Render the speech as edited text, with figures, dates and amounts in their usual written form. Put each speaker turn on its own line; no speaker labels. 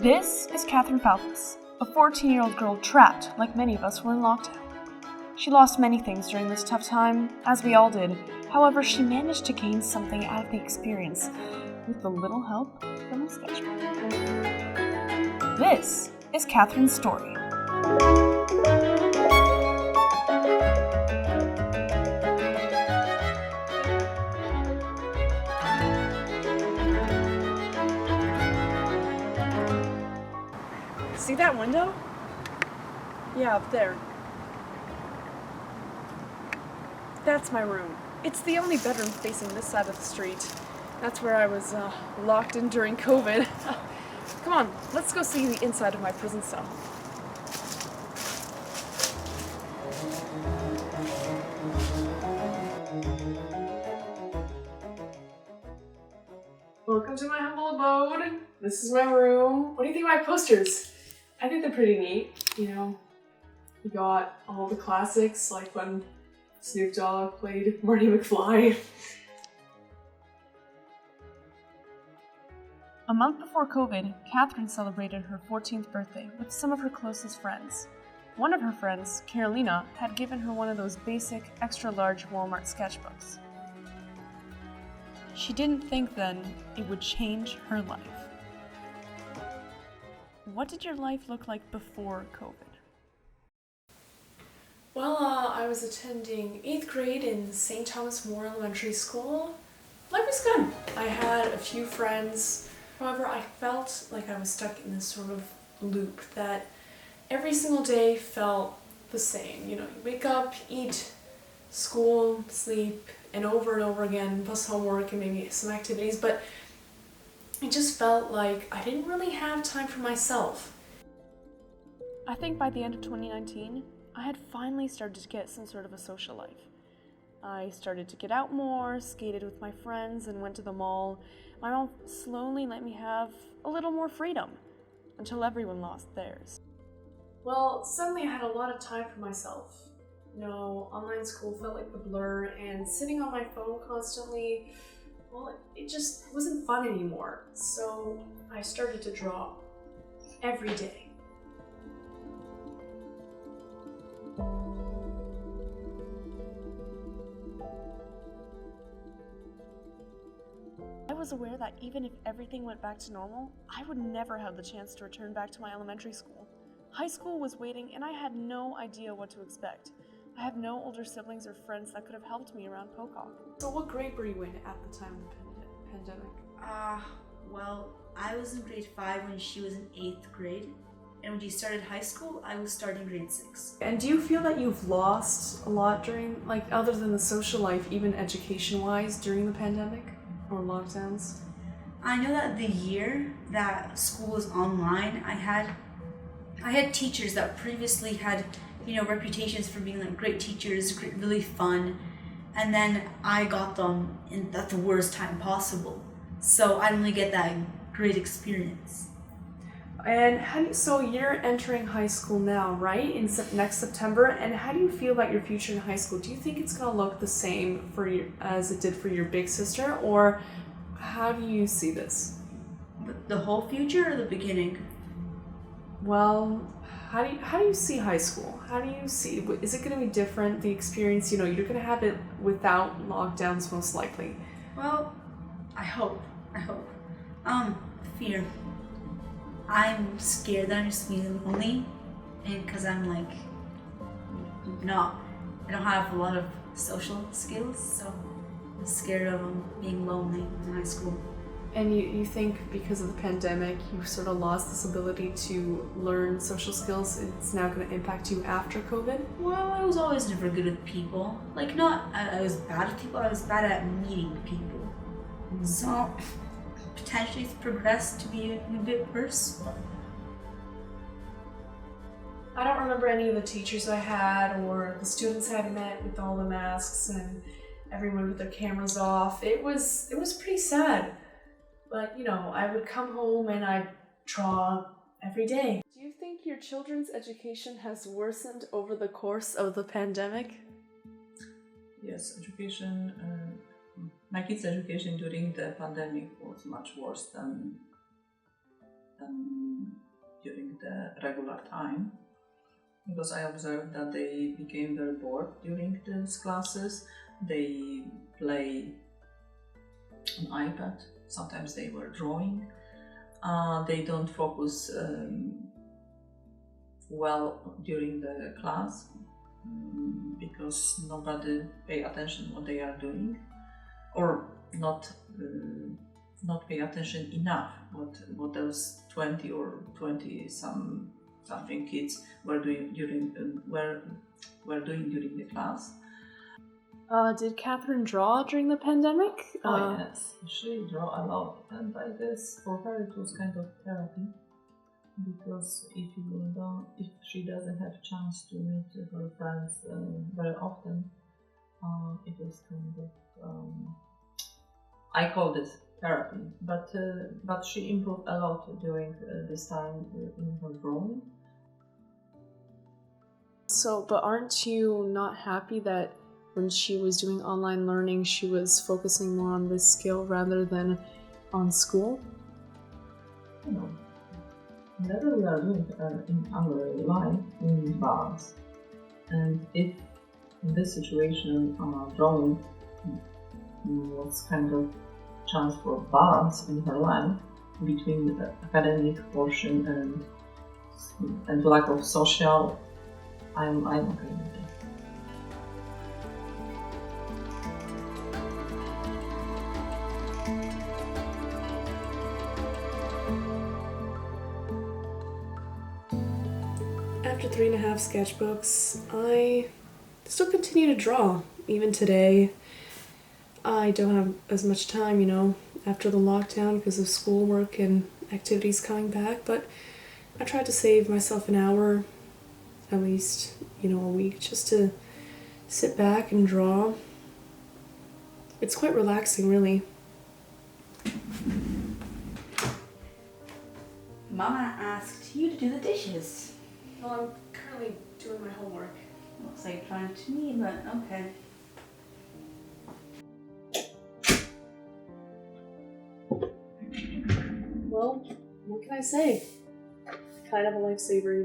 This is Catherine Falthus, a 14-year-old girl trapped, like many of us, were in lockdown. She lost many things during this tough time, as we all did. However, she managed to gain something out of the experience, with a little help from a sketchbook. This is Catherine's story. See that window? Yeah, up there. That's my room. It's the only bedroom facing this side of the street. That's where I was locked in during COVID. Come on, let's go see the inside of my prison cell. Welcome to my humble abode. This is my room. What do you think of my posters? I think they're pretty neat. You know, we got all the classics, like when Snoop Dogg played Marty McFly. A month before COVID, Catherine celebrated her 14th birthday with some of her closest friends. One of her friends, Carolina, had given her one of those basic, extra-large Walmart sketchbooks. She didn't think then it would change her life. What did your life look like before COVID? Well, I was attending 8th grade in St. Thomas More Elementary School. Life was good. I had a few friends. However, I felt like I was stuck in this sort of loop that every single day felt the same. You know, you wake up, eat, school, sleep, and over again, plus homework and maybe some activities, but it just felt like I didn't really have time for myself. I think by the end of 2019, I had finally started to get some sort of a social life. I started to get out more, skated with my friends, and went to the mall. My mom slowly let me have a little more freedom, until everyone lost theirs. Well, suddenly I had a lot of time for myself. No, online school felt like a blur, and sitting on my phone constantly, well, it just wasn't fun anymore. So I started to draw every day. I was aware that even if everything went back to normal, I would never have the chance to return back to my elementary school. High school was waiting, and I had no idea what to expect. I have no older siblings or friends that could have helped me around Pocock. So what grade were you in at the time of the pandemic?
Well, I was in grade 5 when she was in 8th grade. And when she started high school, I was starting grade 6.
And do you feel that you've lost a lot during, like, other than the social life, even education-wise, during the pandemic or lockdowns?
I know that the year that school was online, I had teachers that previously had, reputations for being like great teachers, really fun, and then I got them at the worst time possible. So I didn't really get that great experience.
And so you're entering high school now, right? In next September. And how do you feel about your future in high school? Do you think it's going to look the same for you as it did for your big sister, or how do you see this?
The whole future or the beginning?
Well, how do you see high school? How do you see? Is it going to be different? The experience, you're going to have it without lockdowns, most likely.
Well, I hope. Fear. I'm scared that I'm just being lonely, and because I'm I don't have a lot of social skills, so I'm scared of being lonely in high school.
And you think because of the pandemic, you sort of lost this ability to learn social skills, it's now going to impact you after COVID?
Well, I was always never good with people. I was bad with people, I was bad at meeting people. Mm-hmm. So potentially it's progressed to be a bit worse.
I don't remember any of the teachers I had or the students I had met with all the masks and everyone with their cameras off. It was pretty sad. But, I would come home and I'd draw every day. Do you think your children's education has worsened over the course of the pandemic?
Yes, education. My kids' education during the pandemic was much worse than during the regular time, because I observed that they became very bored during these classes. They play on iPad. Sometimes they were drawing. They don't focus well during the class because nobody pay attention what they are doing, or not pay attention enough what those 20 or 20 something kids were doing during the class.
Did Catherine draw during the pandemic?
Yes, she drew a lot, and I guess for her it was kind of therapy, because if she doesn't have chance to meet her friends very often, it was kind of I call this therapy. But she improved a lot during this time in her drawing.
So, but aren't you not happy that when she was doing online learning, she was focusing more on this skill rather than on school?
Whatever we are doing in our life in balance. And if in this situation drawing was kind of chance for balance in her life between the academic portion and lack of social, I'm okay with it.
After 3.5 sketchbooks, I still continue to draw. Even today, I don't have as much time, after the lockdown because of schoolwork and activities coming back, but I tried to save myself an hour, at least, a week, just to sit back and draw. It's quite relaxing, really.
Mama asked you to do the dishes.
Well, I'm currently doing my homework.
Looks like you're trying to me, but okay.
Well, what can I say? Kind of a lifesaver,